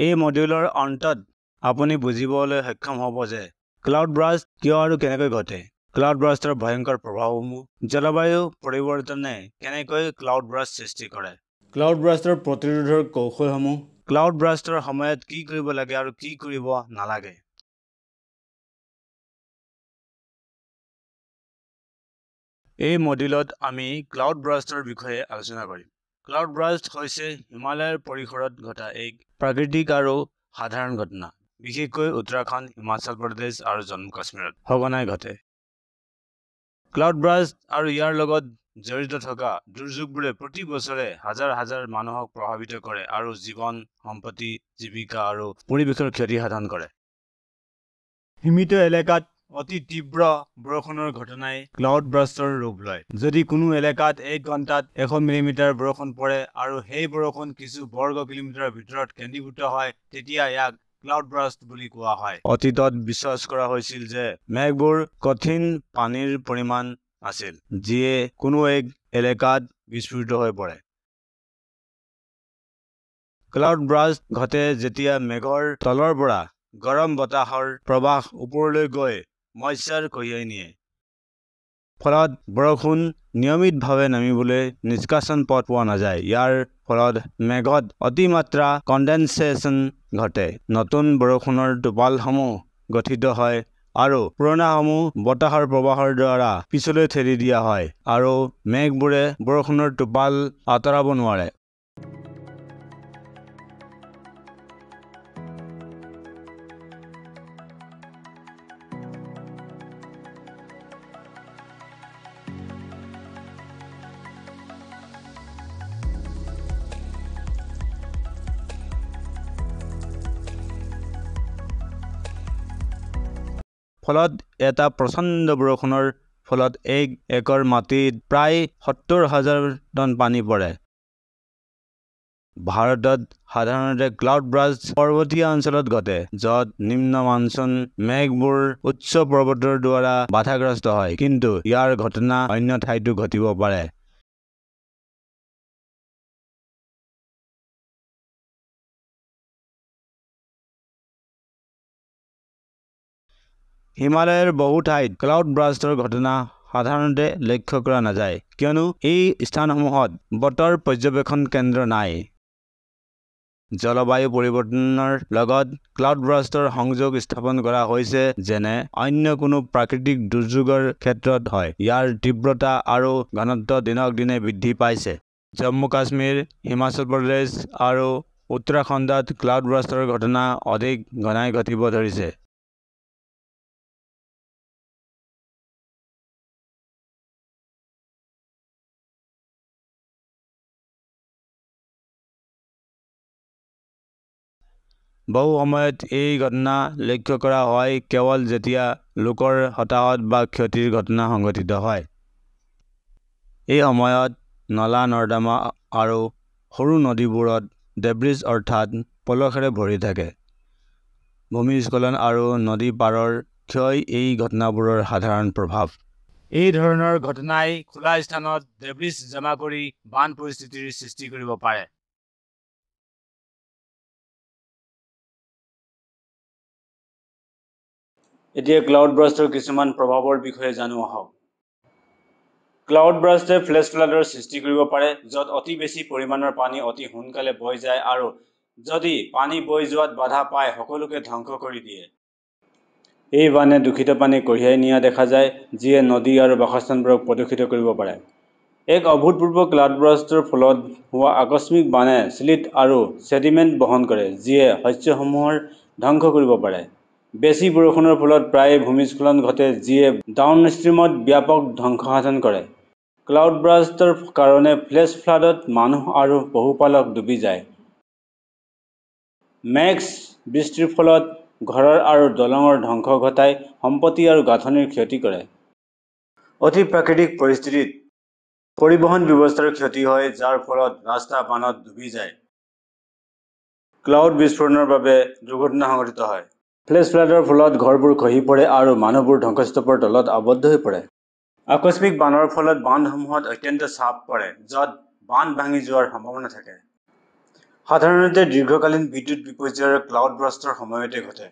এই মডিউলৰ অন্তত আপুনি বুজিবলৈ সক্ষম হ'ব যে ক্লাউড বাৰ্ষ্ট কিয় আৰু কেনেকৈ ঘটে, ক্লাউড বাৰ্ষ্টৰ ভয়ংকৰ প্ৰভাৱসমূহ, জলবায়ু পৰিৱৰ্তনে কেনেকৈ ক্লাউড বাৰ্ষ্ট সৃষ্টি কৰে, ক্লাউড বাৰ্ষ্টৰ প্ৰতিৰোধৰ কৌশলসমূহ, ক্লাউড বাৰ্ষ্টৰ সময়ত কি কৰিব লাগে আৰু কি কৰিব নালাগে। এই মডিউলত আমি ক্লাউড বাৰ্ষ্টৰ বিষয়ে আলোচনা কৰিম। ক্লাউড বাৰ্ষ্ট হৈছে হিমালয়ৰ পৰিসৰত ঘটা এক প্ৰাকৃতিক আৰু সাধাৰণ ঘটনা, বিশেষকৈ উত্তৰাখণ্ড, হিমাচল প্ৰদেশ আৰু জম্মু কাশ্মীৰত সঘনাই ঘটে। ক্লাউড বাৰ্ষ্ট আৰু ইয়াৰ লগত জড়িত থকা দুৰ্যোগবোৰে প্ৰতি বছৰে হাজাৰ হাজাৰ মানুহক প্ৰভাৱিত কৰে আৰু জীৱন, সম্পত্তি, জীৱিকা আৰু পৰিৱেশৰ ক্ষতি সাধন কৰে। সীমিত এলেকাত অতি তীব্ৰ বৰষুণৰ ঘটনাই ক্লাউড বাৰ্ষ্টৰ ৰূপ লয়। যদি কোনো এলেকাত 1 ঘণ্টাত 100 মিলিমিটাৰ বৰষুণ পৰে আৰু সেই বৰষুণ কিছু বৰ্গ কিলোমিটাৰৰ ভিতৰত কেন্দ্ৰীভূত হয়, তেতিয়া ইয়াক ক্লাউড বাৰ্ষ্ট বুলি কোৱা হয়। অতীতত বিশ্বাস কৰা হৈছিল যে মেঘবোৰ কঠিন পানীৰ পৰিমাণ আছিল, যিয়ে কোনো এক এলেকাত বিস্ফোৰিত হৈ পৰে। ক্লাউড বাৰ্ষ্ট ঘটে যেতিয়া মেঘৰ তলৰ পৰা গৰম বতাহৰ প্ৰৱাহ ওপৰলৈ গৈ মইশ্চাৰ কঢ়িয়াই নিয়ে। ফলত বৰষুণ নিয়মিতভাৱে নামিবলৈ নিষ্কাশন পথ পোৱা নাযায়। ইয়াৰ ফলত মেঘত অতিমাত্ৰা কণ্ডেনছেচন ঘটে, নতুন বৰষুণৰ টোপালসমূহ গঠিত হয় আৰু পুৰণাসমূহ বতাহৰ প্ৰৱাহৰ দ্বাৰা পিছলৈ ঠেলি দিয়া হয় আৰু মেঘবোৰে বৰষুণৰ টোপাল আঁতৰাব নোৱাৰে। ফলত এটা প্ৰচণ্ড বৰষুণৰ ফলত 1 একৰ মাটিত প্ৰায় 70,000 টন পানী পৰে। ভাৰতত সাধাৰণতে ক্লাউড বাৰ্ষ্ট পৰ্বতীয় অঞ্চলত ঘটে, য'ত নিম্ন মনচুন মেঘবোৰ উচ্চ পৰ্বতৰ দ্বাৰা বাধাগ্ৰস্ত হয়, কিন্তু ইয়াৰ ঘটনা অন্য ঠাইতো ঘটিব পাৰে। হিমালয়ৰ বহু ঠাইত ক্লাউড বাৰ্ষ্টৰ ঘটনা সাধাৰণতে লক্ষ্য কৰা নাযায়, কিয়নো এই স্থানসমূহত বতৰ পৰ্যবেক্ষণ কেন্দ্ৰ নাই। জলবায়ু পৰিৱৰ্তনৰ লগত ক্লাউড বাৰ্ষ্টৰ সংযোগ স্থাপন কৰা হৈছে যেনে অন্য কোনো প্ৰাকৃতিক দুৰ্যোগৰ ক্ষেত্ৰত হয়। ইয়াৰ তীব্ৰতা আৰু ঘনত্ব দিনক দিনে বৃদ্ধি পাইছে। জম্মু কাশ্মীৰ, হিমাচল প্ৰদেশ আৰু উত্তৰাখণ্ডত ক্লাউড বাৰ্ষ্টৰ ঘটনা অধিক ঘনাই ঘটিব ধৰিছে। বহু সময়ত এই ঘটনা লক্ষ্য কৰা হয় কেৱল যেতিয়া লোকৰ হতাহত বা ক্ষতিৰ ঘটনা সংঘটিত হয়। এই সময়ত নলা-নৰ্দমা আৰু সৰু নদীবোৰত ডেব্ৰিজ অৰ্থাৎ পলসেৰে ভৰি থাকে। ভূমিস্খলন আৰু নদী পাৰৰ ক্ষয় এই ঘটনাবোৰৰ সাধাৰণ প্ৰভাৱ। এই ধৰণৰ ঘটনাই খোলা স্থানত ডেব্ৰিজ জমা কৰি বান পৰিস্থিতিৰ সৃষ্টি কৰিব পাৰে। এতিয়া ক্লাউড বাৰ্ষ্টৰ কিছুমান প্ৰভাৱৰ বিষয়ে জানো আহক। ক্লাউড বাৰ্ষ্টে ফ্লেছ ফ্লাডৰ সৃষ্টি কৰিব পাৰে, য'ত অতি বেছি পৰিমাণৰ পানী অতি সোনকালে বৈ যায় আৰু যদি পানী বৈ যোৱাত বাধা পায় সকলোকে ধ্বংস কৰি দিয়ে। এই বানে দূষিত পানী কঢ়িয়াই নিয়া দেখা যায়, যিয়ে নদী আৰু বাসস্থানবোৰক প্ৰদূষিত কৰিব পাৰে। এক অভূতপূৰ্ব ক্লাউড বাৰ্ষ্টৰ ফলত হোৱা আকস্মিক বানে চিলিট আৰু ছেডিমেণ্ট বহন কৰে, যিয়ে শস্যসমূহৰ ধ্বংস কৰিব পাৰে। বেছি বৰষুণৰ ফলত প্ৰায়ে ভূমিস্খলন ঘটে, যিয়ে ডাউনষ্ট্ৰীমত ব্যাপক ধ্বংস সাধন কৰে। ক্লাউড বাৰ্ষ্টৰ কাৰণে ফ্লেছ ফ্লাডত মানুহ আৰু পশুপালক ডুবি যায়। মেঘ বৃষ্টিৰ ফলত ঘৰৰ আৰু দলঙৰ ধ্বংস ঘটাই সম্পত্তি আৰু গাঁথনিৰ ক্ষতি কৰে। অতি প্ৰাকৃতিক পৰিস্থিতিত পৰিবহণ ব্যৱস্থাৰ ক্ষতি হয়, যাৰ ফলত ৰাস্তা বানত ডুবি যায়। ক্লাউড বিস্ফোৰণৰ বাবে দুৰ্ঘটনা সংঘটিত হয়। ফ্লেছ ফ্লাডৰ ফলত ঘৰবোৰ খহি পৰে আৰু মানুহবোৰ ধ্বংসস্তূপৰ তলত আবদ্ধ হৈ পৰে। আকস্মিক বানৰ ফলত বান্ধসমূহত অত্যন্ত চাপ পৰে, য'ত বান্ধ ভাঙি যোৱাৰ সম্ভাৱনা থাকে। সাধাৰণতে দীৰ্ঘকালীন বিদ্যুৎ বিপৰ্যয়ৰ ক্লাউড ব্ৰাষ্টৰ সময়তে ঘটে।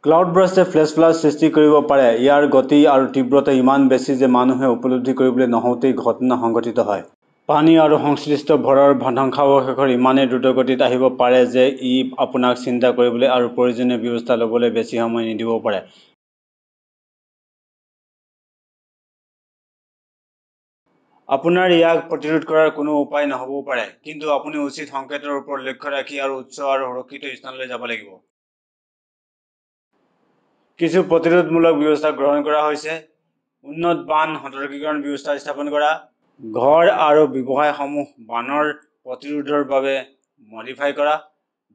ক্লাউড ব্ৰাষ্টে ফ্লেছ ফ্লাছ সৃষ্টি কৰিব পাৰে। ইয়াৰ গতি আৰু তীব্ৰতা ইমান বেছি যে মানুহে উপলব্ধি কৰিবলৈ নহওঁতেই ঘটনা সংঘটিত হয়। পানী আৰু সংশ্লিষ্ট ভৰৰ ধ্বংসাৱশেষৰ ইমানেই দ্ৰুতগতিত আহিব পাৰে যে ই আপোনাক চিন্তা কৰিবলৈ আৰু প্ৰয়োজনীয় ব্যৱস্থা ল'বলৈ বেছি সময় নিদিব পাৰে। আপোনাৰ ইয়াক প্ৰতিৰোধ কৰাৰ কোনো উপায় নহ'বও পাৰে, কিন্তু আপুনি উচিত সংকেতৰ ওপৰত লক্ষ্য ৰাখি আৰু উচ্চ আৰু সুৰক্ষিত স্থানলৈ যাব লাগিব। কিছু প্ৰতিৰোধমূলক ব্যৱস্থা গ্ৰহণ কৰা হৈছে। উন্নত বান সতৰ্কীকৰণ ব্যৱস্থা স্থাপন কৰা, ঘৰ আৰু ব্যৱসায়সমূহ বানৰ প্ৰতিৰোধৰ বাবে মডিফাই কৰা,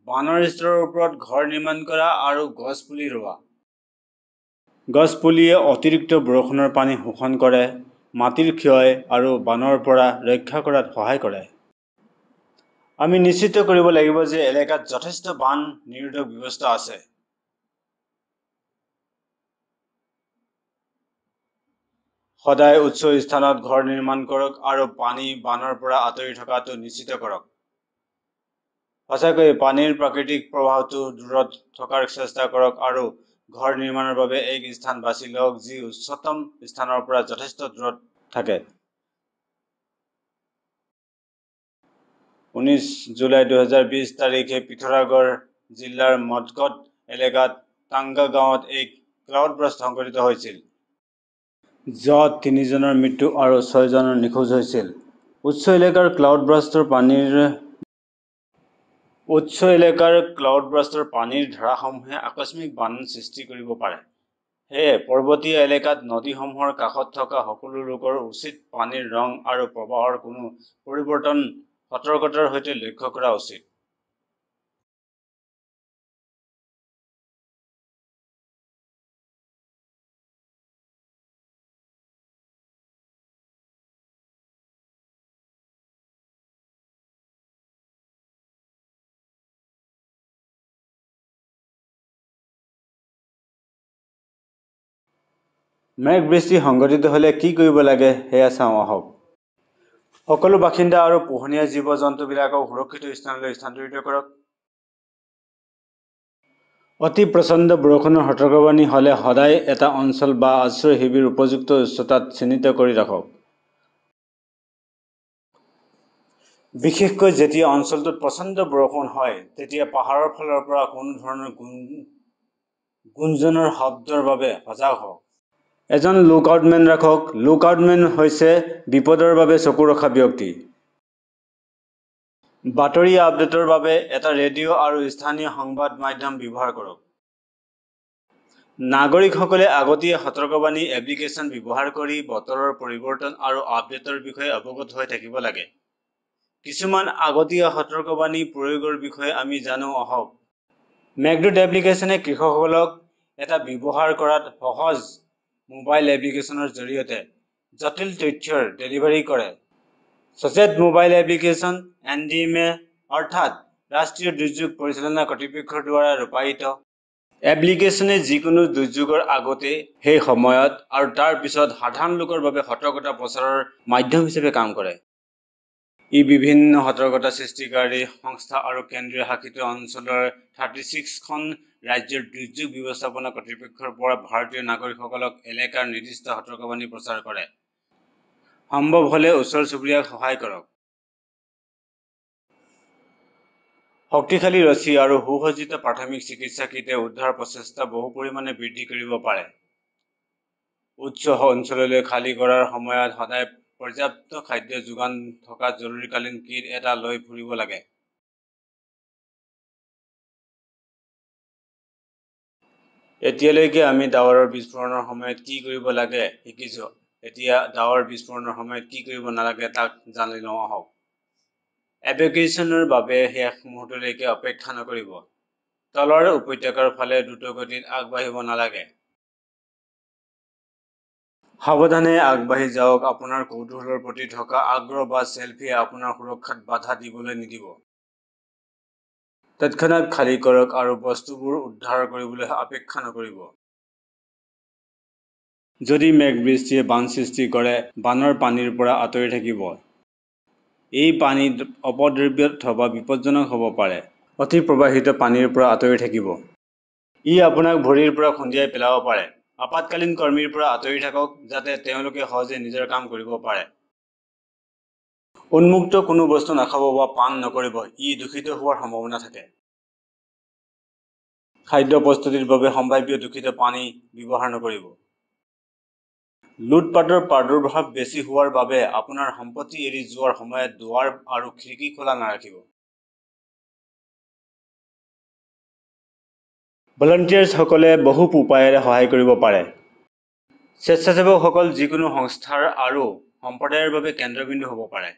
বানৰ স্তৰৰ ওপৰত ঘৰ নিৰ্মাণ কৰা আৰু গছ পুলি ৰোৱা। গছ পুলিয়ে অতিৰিক্ত বৰষুণৰ পানী শোষণ কৰে, মাটিৰ ক্ষয় আৰু বানৰ পৰা ৰক্ষা কৰাত সহায় কৰে। আমি নিশ্চিত কৰিব লাগিব যে এলেকাত যথেষ্ট বান নিৰোধক ব্যৱস্থা আছে। সদায় উচ্চ স্থানত ঘৰ নিৰ্মাণ কৰক আৰু পানী বানৰ পৰা আঁতৰি থকাটো নিশ্চিত কৰক। সঁচাকৈয়ে পানীৰ প্ৰাকৃতিক প্ৰবাহটো দূৰত থকাৰ চেষ্টা কৰক আৰু ঘৰ নিৰ্মাণৰ বাবে এক স্থান বাছি লওক যি উচ্চতম স্থানৰ পৰা যথেষ্ট দূৰত থাকে। 19 জুলাই 2020 তাৰিখে পিথোৰাগড় জিলাৰ মদকট এলেকাত টাংগা গাঁৱত এক ক্লাউড ব্ৰাষ্ট সংঘটিত হৈছিল, য'ত 3 জনৰ মৃত্যু আৰু 6 জনৰ নিখোজ হৈছিল। উচ্চ এলেকাৰ ক্লাউড ব্ৰাষ্টৰ পানীৰ ধাৰাসমূহে আকস্মিক বান সৃষ্টি কৰিব পাৰে। সেয়ে পৰ্বতীয় এলেকাত নদীসমূহৰ কাষত থকা সকলো লোকৰ উচিত পানীৰ ৰং আৰু প্ৰবাহৰ কোনো পৰিৱৰ্তন সতৰ্কতাৰ সৈতে লক্ষ্য কৰা উচিত। মেঘ বৃষ্টি সংঘটিত হ'লে কি কৰিব লাগে সেয়া চাওঁ আহক। সকলো বাসিন্দা আৰু পোহনীয়া জীৱ-জন্তুবিলাকক সুৰক্ষিত স্থানলৈ স্থানান্তৰিত কৰক। অতি প্ৰচণ্ড বৰষুণৰ সতৰ্কবাণী হ'লে সদায় এটা অঞ্চল বা আশ্ৰয় শিবিৰ উপযুক্ত উচ্চতাত চিহ্নিত কৰি ৰাখক। বিশেষকৈ যেতিয়া অঞ্চলটোত প্ৰচণ্ড বৰষুণ হয়, তেতিয়া পাহাৰৰ ফালৰ পৰা কোনো ধৰণৰ গুঞ্জনৰ শব্দৰ বাবে সজাগ হওক। এজন লুকআউটমেন ৰাখক। লুকআউটমেন হৈছে বিপদৰ বাবে চকু ৰখা ব্যক্তি। বাতৰি আপডেটৰ বাবে এটা ৰেডিঅ' আৰু স্থানীয় সংবাদ মাধ্যম ব্যৱহাৰ কৰক। নাগৰিকসকলে আগতীয়া সতৰ্কবাণী এপ্লিকেশ্যন ব্যৱহাৰ কৰি বতৰৰ পৰিৱৰ্তন আৰু আপডেটৰ বিষয়ে অৱগত হৈ থাকিব লাগে। কিছুমান আগতীয়া সতৰ্কবাণী প্ৰয়োগৰ বিষয়ে আমি জানো আহক। মেঘদূত এপ্লিকেশ্যনে কৃষকসকলক এটা ব্যৱহাৰ কৰাত সহজ মোবাইল এপ্লিকেশ্যনৰ জৰিয়তে জটিল তথ্যৰ ডেলিভাৰী কৰে। সচেত মোবাইল এপ্লিকেশ্যন NDMA অৰ্থাৎ ৰাষ্ট্ৰীয় দুৰ্যোগ পৰিচালনা কৰ্তৃপক্ষৰ দ্বাৰা ৰূপায়িত এপ্লিকেশ্যনে যিকোনো দুৰ্যোগৰ আগতে, সেই সময়ত আৰু তাৰ পিছত সাধাৰণ লোকৰ বাবে সতৰ্কতা প্ৰচাৰৰ মাধ্যম হিচাপে কাম কৰে। ই বিভিন্ন সতৰ্কতা সৃষ্টিকাৰী সংস্থা আৰু কেন্দ্ৰীয় শাসিত অঞ্চলৰ 36 খন ৰাজ্যৰ দুৰ্যোগ ব্যৱস্থাপনা কৰ্তৃপক্ষৰ পৰা ভাৰতীয় নাগৰিকসকলক এলেকাৰ নিৰ্দিষ্ট সতৰ্কবাণী প্ৰচাৰ কৰে। সম্ভৱ হ'লে ওচৰ চুবুৰীয়াক সহায় কৰক। শক্তিশালী ৰছী আৰু সুসজ্জিত প্ৰাথমিক চিকিৎসা কিটে উদ্ধাৰ প্ৰচেষ্টা বহু পৰিমাণে বৃদ্ধি কৰিব পাৰে। উচ্চ অঞ্চললৈ খালী কৰাৰ সময়ত সদায় পৰ্যাপ্ত খাদ্য যোগান থকা জৰুৰীকালীন কিট এটা লৈ ফুৰিব লাগে। এতিয়ালৈকে আমি ডাৱৰৰ বিস্ফোৰণৰ সময়ত কি কৰিব লাগে শিকিছো। এতিয়া ডাৱৰ বিস্ফোৰণৰ সময়ত কি কৰিব নালাগে তাক জানি লওঁ আহক। এভেকুৱেশ্যনৰ বাবে শেষ মুহূৰ্তলৈকে অপেক্ষা নকৰিব। তলৰ উপত্যকাৰ ফালে দ্ৰুতগতিত আগবাঢ়িব নালাগে। সাৱধানে আগবাঢ়ি যাওক। আপোনাৰ কৌতূহলৰ প্ৰতি থকা আগ্ৰহ বা চেলফিয়ে আপোনাৰ সুৰক্ষাত বাধা দিবলৈ নিদিব। তৎক্ষণাত খালী কৰক আৰু বস্তুবোৰ উদ্ধাৰ কৰিবলৈ অপেক্ষা নকৰিব। যদি মেঘ বৃষ্টিয়ে বান সৃষ্টি কৰে, বানৰ পানীৰ পৰা আঁতৰি থাকিব। এই পানী অপদ্ৰব্য অথবা বিপদজনক হ'ব পাৰে। অতি প্ৰবাহিত পানীৰ পৰা আঁতৰি থাকিব। ই আপোনাক ভৰিৰ পৰা খুন্দিয়াই পেলাব পাৰে। আপাতকালীন কৰ্মীৰ পৰা আঁতৰি থাকক যাতে তেওঁলোকে সহজে নিজৰ কাম কৰিব পাৰে। উন্মুক্ত কোনো বস্তু নাখাব বা পান নকৰিব, ই দূষিত হোৱাৰ সম্ভাৱনা থাকে। খাদ্য প্ৰস্তুতিৰ বাবে সম্ভাৱ্য দূষিত পানী ব্যৱহাৰ নকৰিব। লুটপাটৰ প্ৰাদুৰ্ভাৱ বেছি হোৱাৰ বাবে আপোনাৰ সম্পত্তি এৰি যোৱাৰ সময়ত দুৱাৰ আৰু খিৰিকী খোলা নাৰাখিব। ভলাণ্টিয়াৰ্ছসকলে বহু উপায়েৰে সহায় কৰিব পাৰে। স্বেচ্ছাসেৱকসকল যিকোনো সংস্থাৰ আৰু সম্প্ৰদায়ৰ বাবে কেন্দ্ৰবিন্দু হ'ব পাৰে।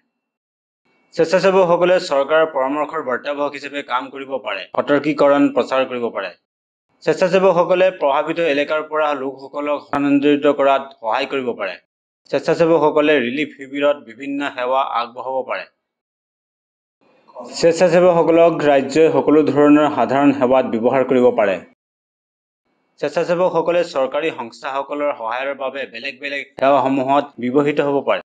স্বেচ্ছাসেৱকসকলে চৰকাৰৰ পৰামৰ্শৰ বাৰ্তাবাহক হিচাপে কাম কৰিব পাৰে, সতৰ্কীকৰণ প্ৰচাৰ কৰিব পাৰে। স্বেচ্ছাসেৱকসকলে প্ৰভাৱিত এলেকাৰ পৰা লোকসকলক স্থানান্তৰিত কৰাত সহায় কৰিব পাৰে। স্বেচ্ছাসেৱকসকলে ৰিলিফ শিবিৰত বিভিন্ন সেৱা আগবঢ়াব পাৰে। স্বেচ্ছাসেৱকসকলক ৰাজ্যই সকলো ধৰণৰ সাধাৰণ সেৱাত ব্যৱহাৰ কৰিব পাৰে। স্বেচ্ছাসেৱকসকলে চৰকাৰী সংস্থাসকলৰ সহায়ৰ বাবে বেলেগ বেলেগ সেৱাসমূহত ব্যৱহৃত হ'ব পাৰে।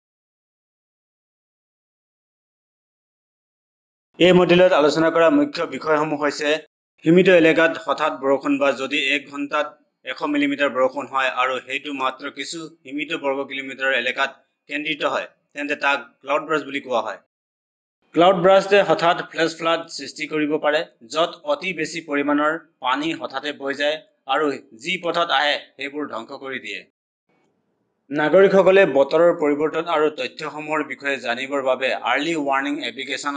এই মডেলত আলোচনা কৰা মুখ্য বিষয়সমূহ হৈছে সীমিত এলেকাত হঠাৎ বৰষুণ বা যদি 1 ঘণ্টাত 100 মিলিমিটাৰ বৰষুণ হয় আৰু সেইটো মাত্ৰ কিছু সীমিত বৰ্গ কিলোমিটাৰ এলেকাত কেন্দ্ৰিত হয়, তেন্তে তাক ক্লাউড ব্ৰাষ্ট বুলি কোৱা হয়। ক্লাউড ব্ৰাষ্টে হঠাৎ ফ্লেছ ফ্লাড সৃষ্টি কৰিব পাৰে, য'ত অতি বেছি পৰিমাণৰ পানী হঠাতে বৈ যায় আৰু যি পথত আহে সেইবোৰ ধ্বংস কৰি দিয়ে। নাগৰিকসকলে বতৰৰ পৰিৱৰ্তন আৰু তথ্যসমূহৰ বিষয়ে জানিবৰ বাবে আৰ্লি ৱাৰ্ণিং এপ্লিকেশ্যন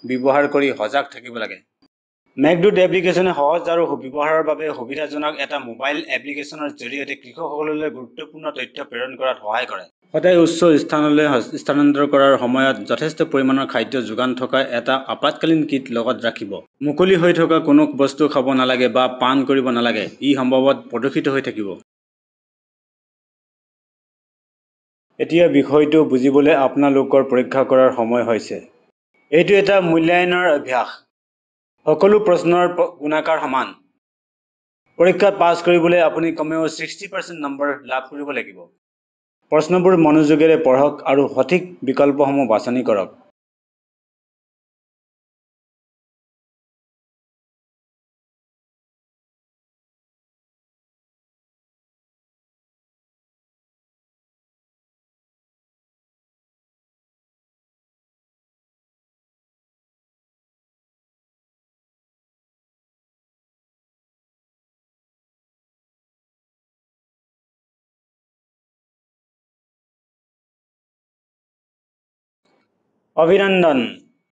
ব্যৱহাৰ কৰি সজাগ থাকিব লাগে। মেঘদূত এপ্লিকেশ্যনে সহজ আৰু ব্যৱহাৰৰ বাবে সুবিধাজনক এটা মোবাইল এপ্লিকেশ্যনৰ জৰিয়তে কৃষকসকললৈ গুৰুত্বপূৰ্ণ তথ্য প্ৰেৰণ কৰাত সহায় কৰে। সদায় উচ্চ স্থানলৈ স্থানান্তৰ কৰাৰ সময়ত যথেষ্ট পৰিমাণৰ খাদ্য যোগান থকা এটা আপাতকালীন কিট লগত ৰাখিব। মুকলি হৈ থকা কোনো বস্তু খাব নালাগে বা পান কৰিব নালাগে, ই সম্ভৱতঃ প্ৰদূষিত হৈ থাকিব। এতিয়া বিষয়টো বুজিবলৈ আপোনালোকৰ পৰীক্ষা কৰাৰ সময় হৈছে। এইটো এটা মূল্যায়নৰ অভ্যাস। সকলো প্ৰশ্নৰ গুণাকাৰ সমান। পৰীক্ষাত পাছ কৰিবলৈ আপুনি কমেও 60% নম্বৰ লাভ কৰিব লাগিব। প্ৰশ্নবোৰ মনোযোগেৰে পঢ়ক আৰু সঠিক বিকল্পসমূহ বাছনি কৰক। অভিনন্দন।